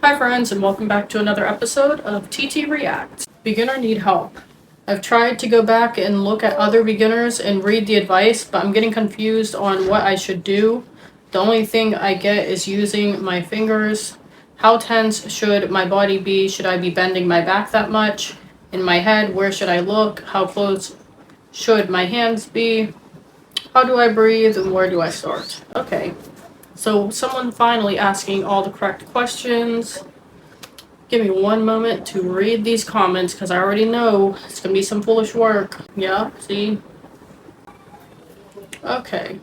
Hi friends, and welcome back to another episode of TT Reacts. Beginner need help. I've tried to go back and look at other beginners and read the advice, but I'm getting confused on what I should do. The only thing I get is using my fingers. How tense should my body be? Should I be bending my back that much? In my head, where should I look? How close should my hands be? How do I breathe and where do I start? Okay. So someone finally asking all the correct questions. Give me one moment to read these comments because I already know it's going to be some foolish work. Yeah, see? Okay.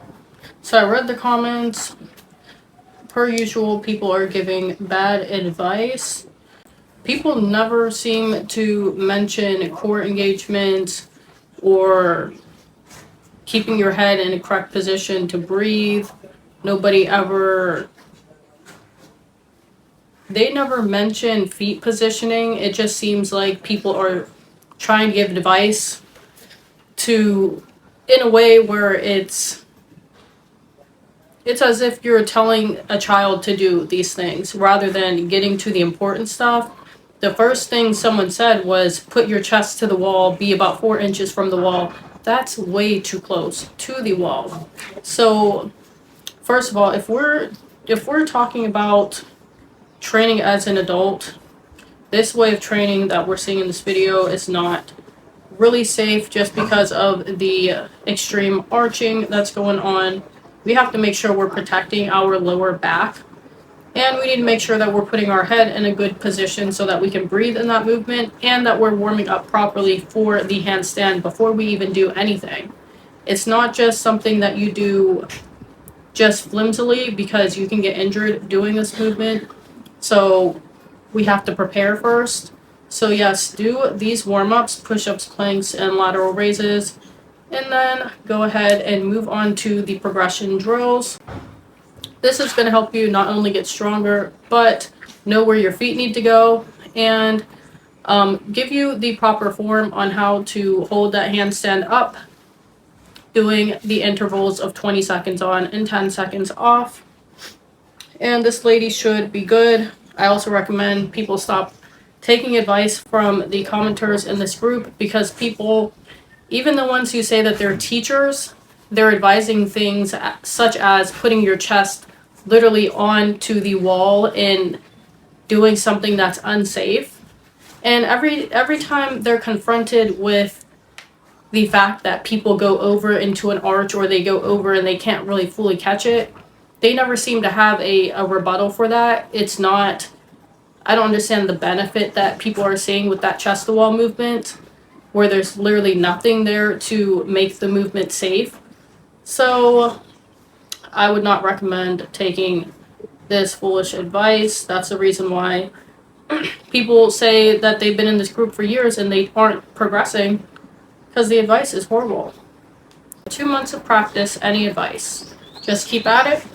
So I read the comments. Per usual, people are giving bad advice. People never seem to mention core engagement or keeping your head in a correct position to breathe. They never mention feet positioning. It just seems like people are trying to give advice in a way where it's as if you're telling a child to do these things rather than getting to the important stuff. The first thing someone said was put your chest to the wall, be about 4 inches from the wall. That's way too close to the wall. So first of all, if we're talking about training as an adult, this way of training that we're seeing in this video is not really safe just because of the extreme arching that's going on. We have to make sure we're protecting our lower back, and we need to make sure that we're putting our head in a good position so that we can breathe in that movement and that we're warming up properly for the handstand before we even do anything. It's not just something that you do just flimsily because you can get injured doing this movement. So we have to prepare first. So yes, do these warm-ups, push-ups, planks, and lateral raises. And then go ahead and move on to the progression drills. This is going to help you not only get stronger, but know where your feet need to go and give you the proper form on how to hold that handstand up, doing the intervals of 20 seconds on and 10 seconds off. And this lady should be good. I also recommend people stop taking advice from the commenters in this group because people, even the ones who say that they're teachers, they're advising things such as putting your chest literally onto the wall and doing something that's unsafe. And every time they're confronted with the fact that people go over into an arch or they go over and they can't really fully catch it, they never seem to have a rebuttal for that. It's not, I don't understand the benefit that people are seeing with that chest to wall movement where there's literally nothing there to make the movement safe. So I would not recommend taking this foolish advice. That's the reason why people say that they've been in this group for years and they aren't progressing because the advice is horrible. 2 months of practice, any advice? Just keep at it.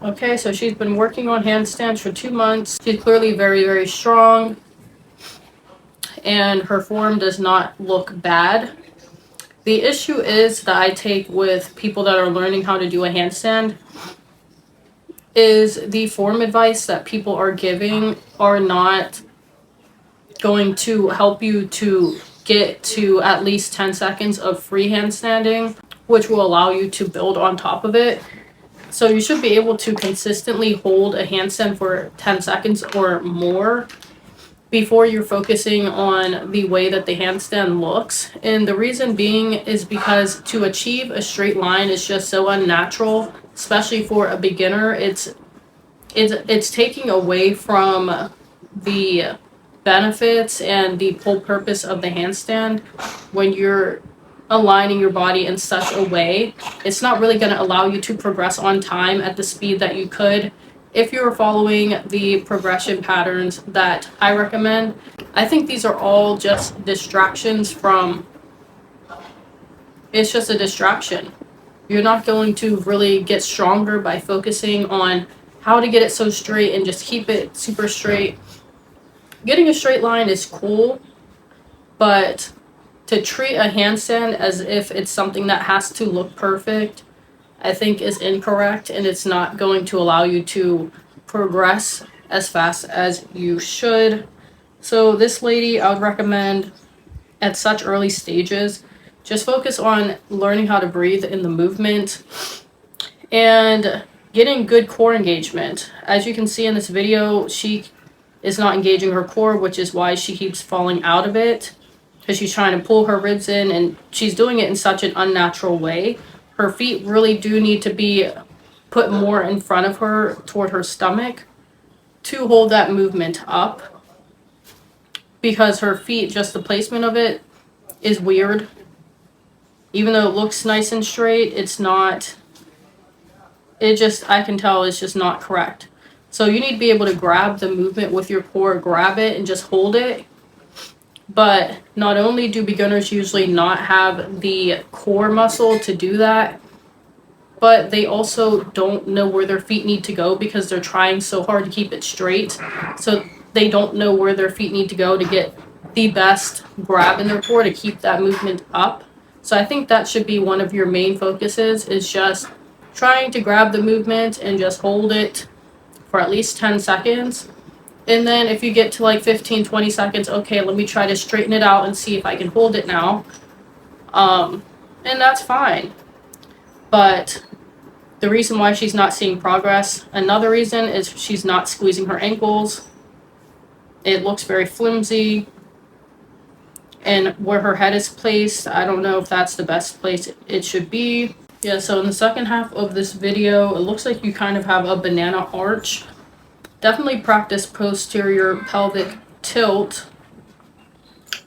Okay, so she's been working on handstands for 2 months. She's clearly very, very strong. And her form does not look bad. The issue is that I take with people that are learning how to do a handstand is the form advice that people are giving are not going to help you to get to at least 10 seconds of free handstanding, which will allow you to build on top of it. So you should be able to consistently hold a handstand for 10 seconds or more before you're focusing on the way that the handstand looks. And the reason being is because to achieve a straight line is just so unnatural, especially for a beginner. It's taking away from the benefits and the whole purpose of the handstand when you're aligning your body in such a way. It's not really going to allow you to progress on time at the speed that you could if you're following the progression patterns that I recommend. I think these are all just distractions from, it's just a distraction. You're not going to really get stronger by focusing on how to get it so straight and just keep it super straight. Getting a straight line is cool, but to treat a handstand as if it's something that has to look perfect, I think is incorrect, and it's not going to allow you to progress as fast as you should. So this lady, I would recommend at such early stages, just focus on learning how to breathe in the movement and getting good core engagement. As you can see in this video, she is not engaging her core, which is why she keeps falling out of it, because she's trying to pull her ribs in and she's doing it in such an unnatural way. Her feet really do need to be put more in front of her toward her stomach to hold that movement up, because her feet, just the placement of it is weird. Even though it looks nice and straight, it's not. It just, I can tell it's just not correct. So you need to be able to grab the movement with your core, grab it and just hold it. But not only do beginners usually not have the core muscle to do that, but they also don't know where their feet need to go because they're trying so hard to keep it straight. So they don't know where their feet need to go to get the best grab in their core to keep that movement up. So I think that should be one of your main focuses, is just trying to grab the movement and just hold it for at least 10 seconds. And then if you get to like 15-20 seconds, okay, let me try to straighten it out and see if I can hold it now. And that's fine. But the reason why she's not seeing progress, another reason, is she's not squeezing her ankles. It looks very flimsy. And where her head is placed, I don't know if that's the best place it should be. Yeah, so in the second half of this video, it looks like you kind of have a banana arch. Definitely practice posterior pelvic tilt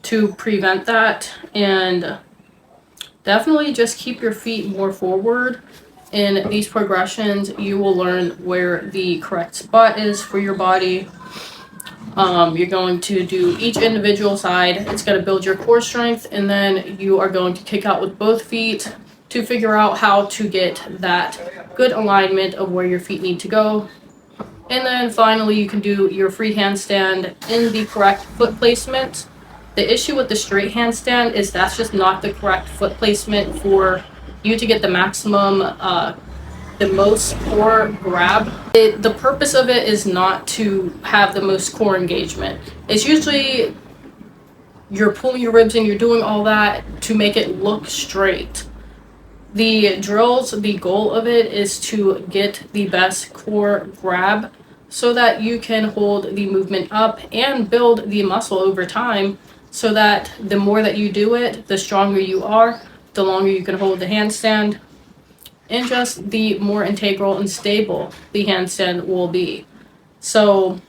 to prevent that, and definitely just keep your feet more forward. In these progressions, you will learn where the correct spot is for your body. You're going to do each individual side. It's going to build your core strength, and then you are going to kick out with both feet to figure out how to get that good alignment of where your feet need to go. And then finally, you can do your free handstand in the correct foot placement. The issue with the straight handstand is that's just not the correct foot placement for you to get the maximum, the most core grab. The purpose of it is not to have the most core engagement. It's usually you're pulling your ribs and you're doing all that to make it look straight. The drills, the goal of it is to get the best core grab so that you can hold the movement up and build the muscle over time, so that the more that you do it, the stronger you are, the longer you can hold the handstand, and just the more integral and stable the handstand will be. So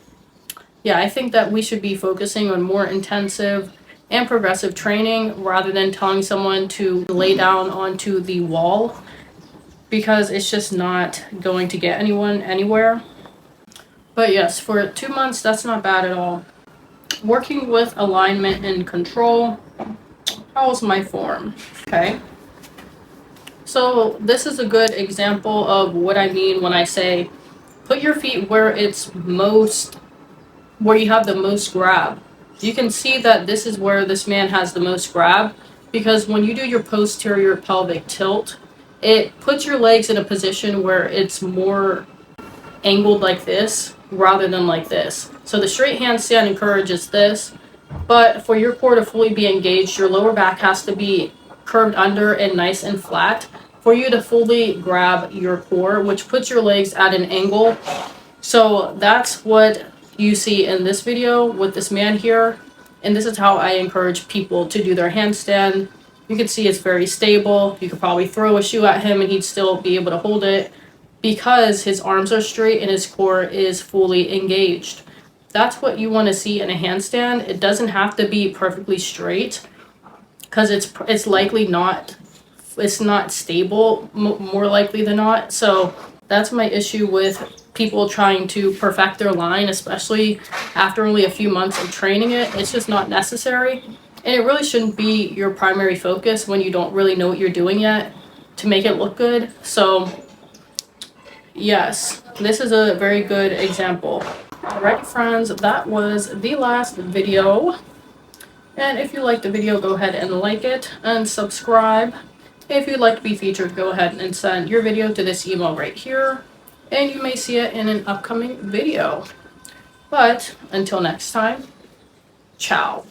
yeah, I think that we should be focusing on more intensive and progressive training rather than telling someone to lay down onto the wall, because it's just not going to get anyone anywhere. But yes, for 2 months, that's not bad at all. Working with alignment and control. How's my form? Okay. So this is a good example of what I mean when I say put your feet where it's most, where you have the most grab. You can see that this is where this man has the most grab, because when you do your posterior pelvic tilt, it puts your legs in a position where it's more angled like this rather than like this. So the straight handstand encourages this, but for your core to fully be engaged, your lower back has to be curved under and nice and flat for you to fully grab your core, which puts your legs at an angle. So that's what you see in this video with this man here, and this is how I encourage people to do their handstand. You can see it's very stable. You could probably throw a shoe at him and he'd still be able to hold it, because his arms are straight and his core is fully engaged. That's what you want to see in a handstand. It doesn't have to be perfectly straight, because it's likely not, it's not stable, more likely than not. So that's my issue with people trying to perfect their line, especially after only a few months of training it. It's just not necessary, and it really shouldn't be your primary focus when you don't really know what you're doing yet to make it look good. So yes, this is a very good example. Alright friends, that was the last video, and if you liked the video, go ahead and like it and subscribe. If you'd like to be featured, go ahead and send your video to this email right here, and you may see it in an upcoming video. But until next time, ciao.